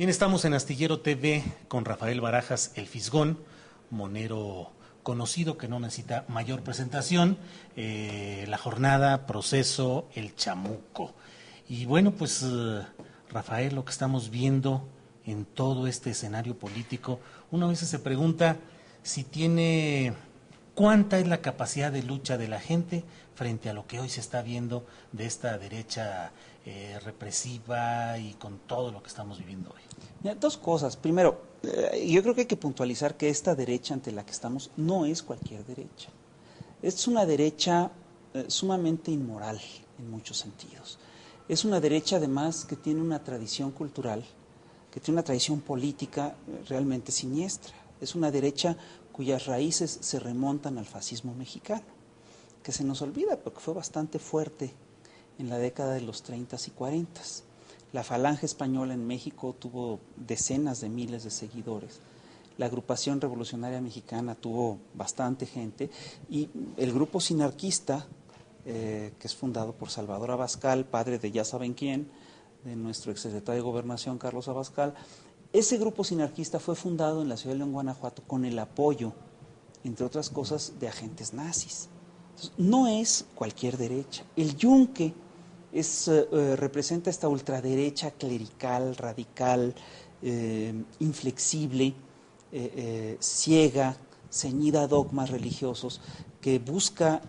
Bien, estamos en Astillero TV con Rafael Barajas, el Fisgón, monero conocido que no necesita mayor presentación, la jornada, proceso, el chamuco. Y bueno, pues Rafael, lo que estamos viendo en todo este escenario político, uno a veces se pregunta si tiene, cuánta es la capacidad de lucha de la gente frente a lo que hoy se está viendo de esta derecha represiva y con todo lo que estamos viviendo hoy. Mira, dos cosas. Primero, yo creo que hay que puntualizar que esta derecha ante la que estamos no es cualquier derecha. Es una derecha sumamente inmoral en muchos sentidos. Es una derecha además que tiene una tradición cultural, que tiene una tradición política realmente siniestra. Es una derecha cuyas raíces se remontan al fascismo mexicano, que se nos olvida porque fue bastante fuerte en la década de los 30s y 40s. La Falange Española en México tuvo decenas de miles de seguidores. La Agrupación Revolucionaria Mexicana tuvo bastante gente y el grupo sinarquista, que es fundado por Salvador Abascal, padre de ya saben quién, de nuestro exsecretario de Gobernación Carlos Abascal, ese grupo sinarquista fue fundado en la ciudad de León, Guanajuato, con el apoyo, entre otras cosas, de agentes nazis. Entonces, no es cualquier derecha. El Yunque representa esta ultraderecha clerical, radical, inflexible, ciega, ceñida a dogmas religiosos, que busca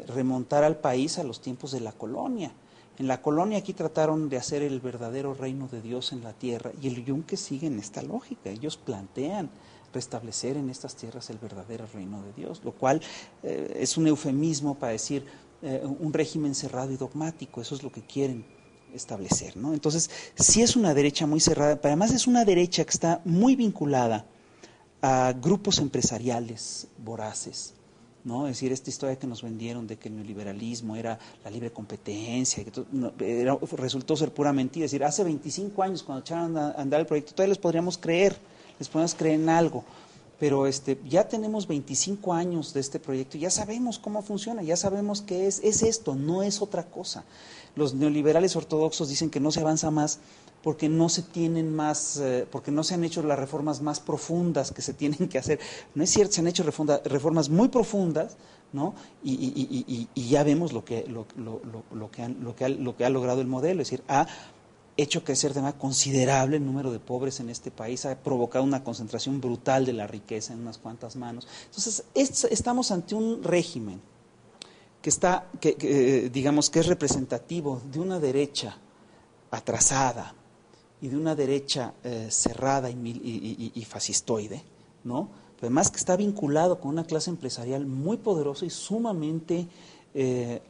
remontar al país a los tiempos de la colonia. En la colonia aquí trataron de hacer el verdadero reino de Dios en la tierra, y el Yunque sigue en esta lógica. Ellos plantean restablecer en estas tierras el verdadero reino de Dios, lo cual es un eufemismo para decir un régimen cerrado y dogmático. Eso es lo que quieren establecer, ¿no? Entonces, sí es una derecha muy cerrada, pero además es una derecha que está muy vinculada a grupos empresariales voraces, ¿no? Es decir, esta historia que nos vendieron de que el neoliberalismo era la libre competencia, que resultó ser pura mentira. Es decir, hace 25 años cuando echaron a andar el proyecto, todavía les podríamos creer en algo. Pero ya tenemos 25 años de este proyecto, ya sabemos cómo funciona, ya sabemos qué es esto, no es otra cosa. Los neoliberales ortodoxos dicen que no se avanza más porque no se tienen más, porque no se han hecho las reformas más profundas que se tienen que hacer. No es cierto, se han hecho reformas muy profundas, ¿no? Y ya vemos lo que ha logrado el modelo, es decir, ha hecho crecer de manera considerable el número de pobres en este país, ha provocado una concentración brutal de la riqueza en unas cuantas manos. Entonces, estamos ante un régimen digamos que es representativo de una derecha atrasada y de una derecha cerrada y fascistoide, ¿no? Pero además que está vinculado con una clase empresarial muy poderosa y sumamente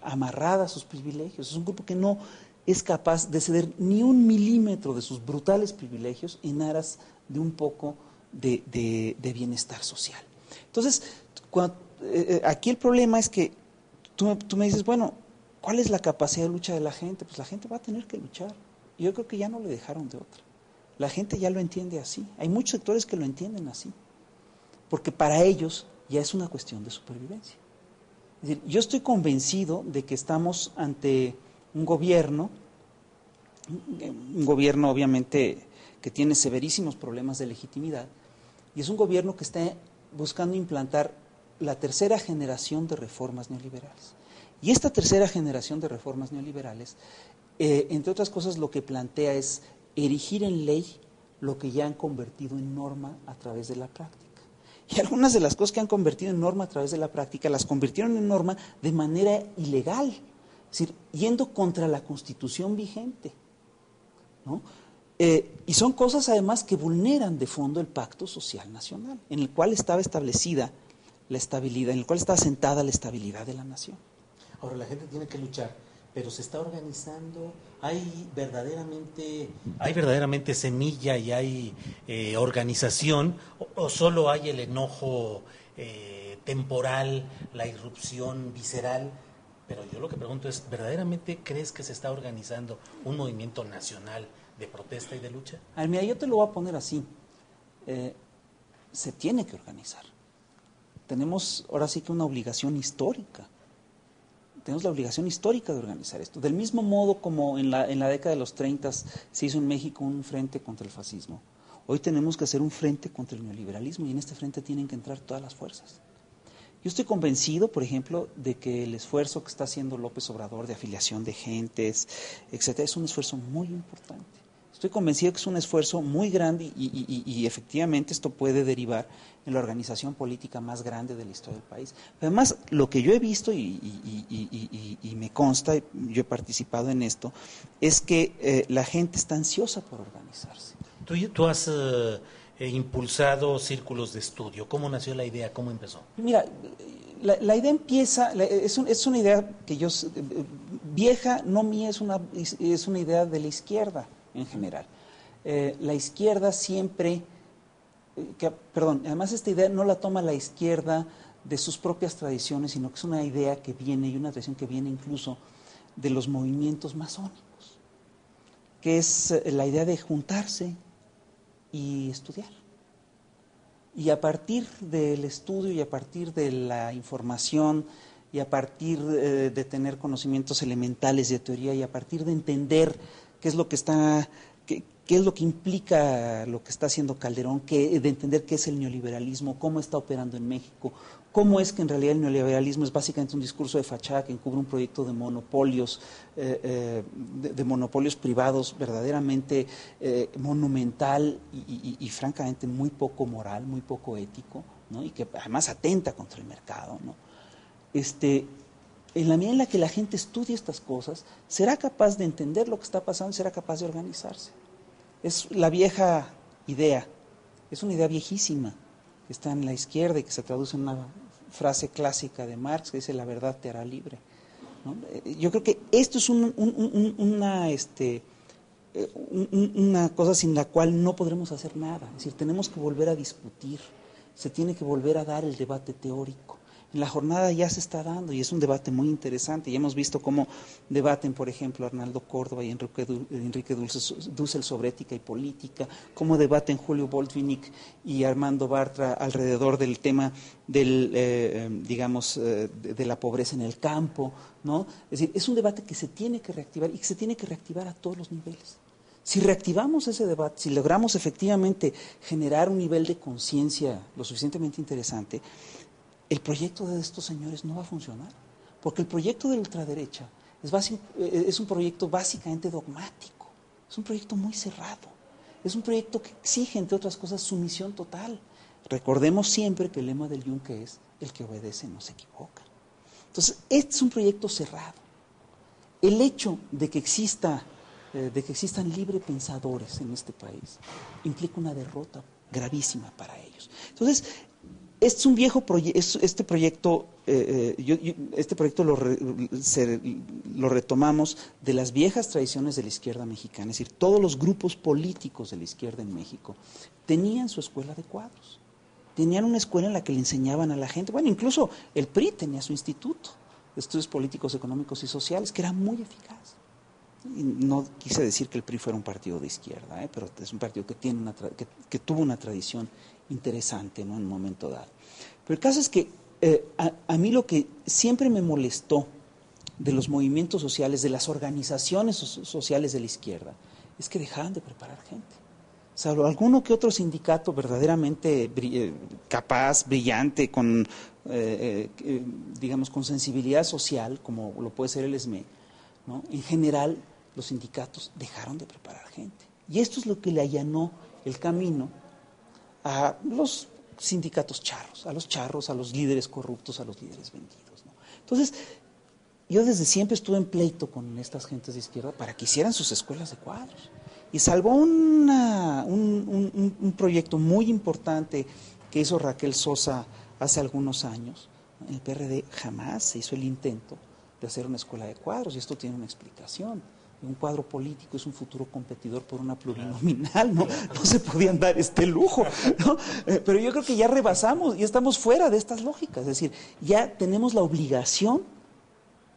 amarrada a sus privilegios. Es un grupo que no es capaz de ceder ni un milímetro de sus brutales privilegios en aras de un poco de bienestar social. Entonces, aquí el problema es que tú me dices, bueno, ¿cuál es la capacidad de lucha de la gente? Pues la gente va a tener que luchar. Y yo creo que ya no le dejaron de otra. La gente ya lo entiende así. Hay muchos sectores que lo entienden así. Porque para ellos ya es una cuestión de supervivencia. Es decir, yo estoy convencido de que estamos ante un gobierno obviamente que tiene severísimos problemas de legitimidad, y es un gobierno que está buscando implantar la tercera generación de reformas neoliberales. Y esta tercera generación de reformas neoliberales, entre otras cosas, lo que plantea es erigir en ley lo que ya han convertido en norma a través de la práctica. Y algunas de las cosas que han convertido en norma a través de la práctica las convirtieron en norma de manera ilegal, es decir, yendo contra la Constitución vigente, ¿no? Y son cosas además que vulneran de fondo el Pacto Social Nacional, en el cual estaba establecida la estabilidad, en el cual estaba sentada la estabilidad de la nación. Ahora la gente tiene que luchar, pero se está organizando, hay verdaderamente semilla y hay organización, o solo hay el enojo temporal, la irrupción visceral. Pero yo lo que pregunto es, ¿verdaderamente crees que se está organizando un movimiento nacional de protesta y de lucha? A ver, mira, yo te lo voy a poner así. Se tiene que organizar. Tenemos ahora sí que una obligación histórica tenemos la obligación histórica de organizar esto. Del mismo modo como en la década de los 30 se hizo en México un frente contra el fascismo, hoy tenemos que hacer un frente contra el neoliberalismo y en este frente tienen que entrar todas las fuerzas. Yo estoy convencido, por ejemplo, de que el esfuerzo que está haciendo López Obrador de afiliación de gentes, etcétera, es un esfuerzo muy importante. Estoy convencido que es un esfuerzo muy grande y efectivamente esto puede derivar en la organización política más grande de la historia del país. Pero además, lo que yo he visto y me consta, yo he participado en esto, es que la gente está ansiosa por organizarse. Tú has impulsado círculos de estudio. ¿Cómo nació la idea? ¿Cómo empezó? Mira, la idea empieza, es una idea que yo, vieja, no mía, es una idea de la izquierda en general. La izquierda siempre, además esta idea no la toma la izquierda de sus propias tradiciones, sino que es una idea que viene, y una tradición que viene incluso de los movimientos masónicos, que es la idea de juntarse y estudiar. Y a partir del estudio y a partir de la información y a partir de tener conocimientos elementales de teoría y a partir de entender qué es lo que implica lo que está haciendo Calderón, de entender qué es el neoliberalismo, cómo está operando en México, cómo es que en realidad el neoliberalismo es básicamente un discurso de fachada que encubre un proyecto de monopolios, de monopolios privados verdaderamente monumental y francamente muy poco moral, muy poco ético, ¿no? Y que además atenta contra el mercado, ¿no? En la medida en la que la gente estudie estas cosas, será capaz de entender lo que está pasando y será capaz de organizarse. Es la vieja idea, es una idea viejísima, que está en la izquierda y que se traduce en una frase clásica de Marx que dice: la verdad te hará libre, ¿no? Yo creo que esto es una cosa sin la cual no podremos hacer nada. Es decir, tenemos que volver a discutir, se tiene que volver a dar el debate teórico. En la jornada ya se está dando y es un debate muy interesante. Ya hemos visto cómo debaten, por ejemplo, Arnaldo Córdoba y Enrique Dussel sobre ética y política, cómo debaten Julio Boldvinic y Armando Bartra alrededor del tema de la pobreza en el campo, ¿no? Es decir, es un debate que se tiene que reactivar y que se tiene que reactivar a todos los niveles. Si reactivamos ese debate, si logramos efectivamente generar un nivel de conciencia lo suficientemente interesante, el proyecto de estos señores no va a funcionar, porque el proyecto de la ultraderecha es un proyecto básicamente dogmático, es un proyecto muy cerrado, es un proyecto que exige, entre otras cosas, sumisión total. Recordemos siempre que el lema del Yunque es: el que obedece no se equivoca. Entonces, este es un proyecto cerrado. El hecho de que existan libre pensadores en este país implica una derrota gravísima para ellos. Entonces, este es un viejo proyecto, este proyecto lo retomamos de las viejas tradiciones de la izquierda mexicana. Es decir, todos los grupos políticos de la izquierda en México tenían su escuela de cuadros, tenían una escuela en la que le enseñaban a la gente. Bueno, incluso el PRI tenía su instituto de estudios políticos, económicos y sociales, que era muy eficaz. Y no quise decir que el PRI fuera un partido de izquierda, pero es un partido que tuvo una tradición interesante, ¿no?, en un momento dado. Pero el caso es que a mí lo que siempre me molestó de los movimientos sociales, de las organizaciones sociales de la izquierda, es que dejaban de preparar gente. Salvo alguno que otro sindicato verdaderamente capaz, brillante, con sensibilidad social, como lo puede ser el SME, ¿no? En general, los sindicatos dejaron de preparar gente. Y esto es lo que le allanó el camino a los sindicatos charros, a los líderes corruptos, a los líderes vendidos, ¿no? Entonces, yo desde siempre estuve en pleito con estas gentes de izquierda para que hicieran sus escuelas de cuadros. Y salvo un proyecto muy importante que hizo Raquel Sosa hace algunos años, en el PRD jamás se hizo el intento de hacer una escuela de cuadros, y esto tiene una explicación. Un cuadro político es un futuro competidor por una plurinominal, ¿no? No se podían dar este lujo, ¿no? Pero yo creo que ya rebasamos y estamos fuera de estas lógicas. Es decir, ya tenemos la obligación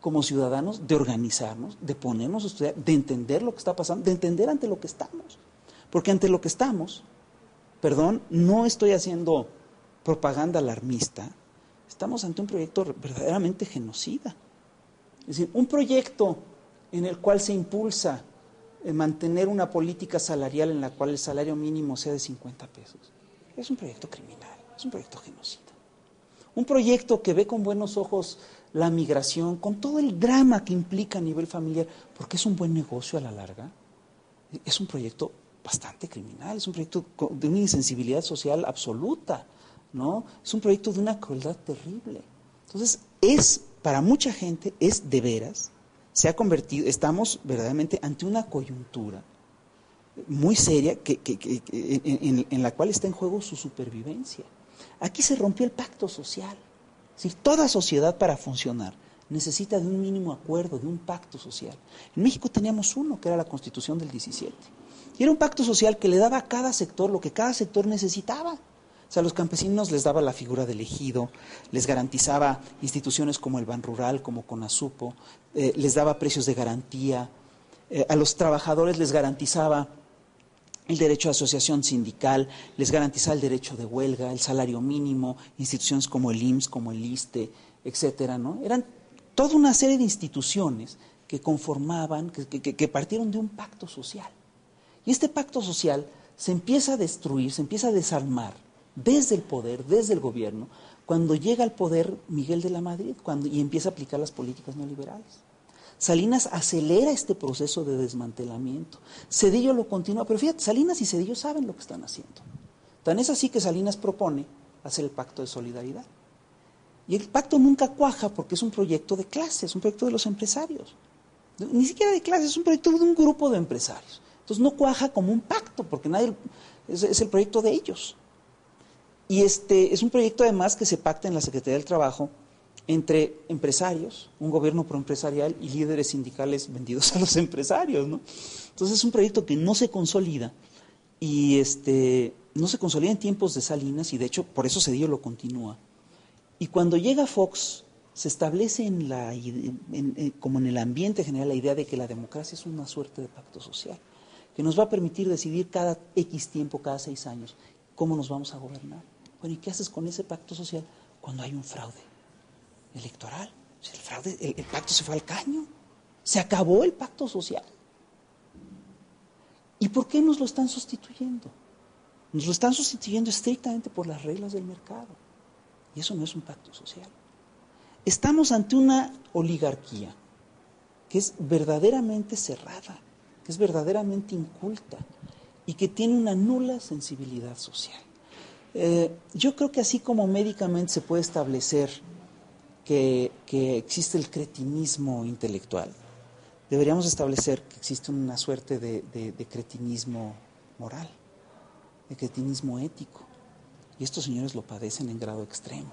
como ciudadanos de organizarnos, de ponernos a estudiar, de entender lo que está pasando, de entender ante lo que estamos. Porque ante lo que estamos, no estoy haciendo propaganda alarmista, estamos ante un proyecto verdaderamente genocida. Es decir, un proyecto en el cual se impulsa mantener una política salarial en la cual el salario mínimo sea de 50 pesos, es un proyecto criminal, es un proyecto genocida. Un proyecto que ve con buenos ojos la migración, con todo el drama que implica a nivel familiar, porque es un buen negocio a la larga, es un proyecto bastante criminal, es un proyecto de una insensibilidad social absoluta, ¿no? Es un proyecto de una crueldad terrible. Entonces, para mucha gente, es de veras, se ha convertido, estamos verdaderamente ante una coyuntura muy seria en la cual está en juego su supervivencia. Aquí se rompió el pacto social. Es decir, toda sociedad para funcionar necesita de un mínimo acuerdo, de un pacto social. En México teníamos uno, que era la Constitución del 17. Y era un pacto social que le daba a cada sector lo que cada sector necesitaba. O sea, a los campesinos les daba la figura del ejido, les garantizaba instituciones como el Ban Rural, como Conasupo, les daba precios de garantía, a los trabajadores les garantizaba el derecho a asociación sindical, les garantizaba el derecho de huelga, el salario mínimo, instituciones como el IMSS, como el ISSSTE, etcétera, ¿no? Eran toda una serie de instituciones que conformaban, que partieron de un pacto social. Y este pacto social se empieza a destruir, se empieza a desarmar desde el poder, desde el gobierno, cuando llega al poder Miguel de la Madrid y empieza a aplicar las políticas neoliberales. Salinas acelera este proceso de desmantelamiento. Zedillo lo continúa, pero fíjate, Salinas y Zedillo saben lo que están haciendo. Tan es así que Salinas propone hacer el pacto de solidaridad. Y el pacto nunca cuaja porque es un proyecto de clase, es un proyecto de los empresarios. Ni siquiera de clase, es un proyecto de un grupo de empresarios. Entonces no cuaja como un pacto porque es el proyecto de ellos. Y es un proyecto además que se pacta en la Secretaría del Trabajo entre empresarios, un gobierno proempresarial y líderes sindicales vendidos a los empresarios, ¿no? Entonces es un proyecto que no se consolida y no se consolida en tiempos de Salinas y de hecho por eso Zedillo lo continúa. Y cuando llega Fox se establece como en el ambiente general la idea de que la democracia es una suerte de pacto social, que nos va a permitir decidir cada X tiempo, cada 6 años, cómo nos vamos a gobernar. Bueno, ¿y qué haces con ese pacto social cuando hay un fraude electoral? O sea, el pacto se fue al caño, se acabó el pacto social. ¿Y por qué nos lo están sustituyendo? Nos lo están sustituyendo estrictamente por las reglas del mercado. Y eso no es un pacto social. Estamos ante una oligarquía que es verdaderamente cerrada, que es verdaderamente inculta y que tiene una nula sensibilidad social. Yo creo que así como médicamente se puede establecer que existe el cretinismo intelectual, deberíamos establecer que existe una suerte de cretinismo moral, de cretinismo ético. Y estos señores lo padecen en grado extremo.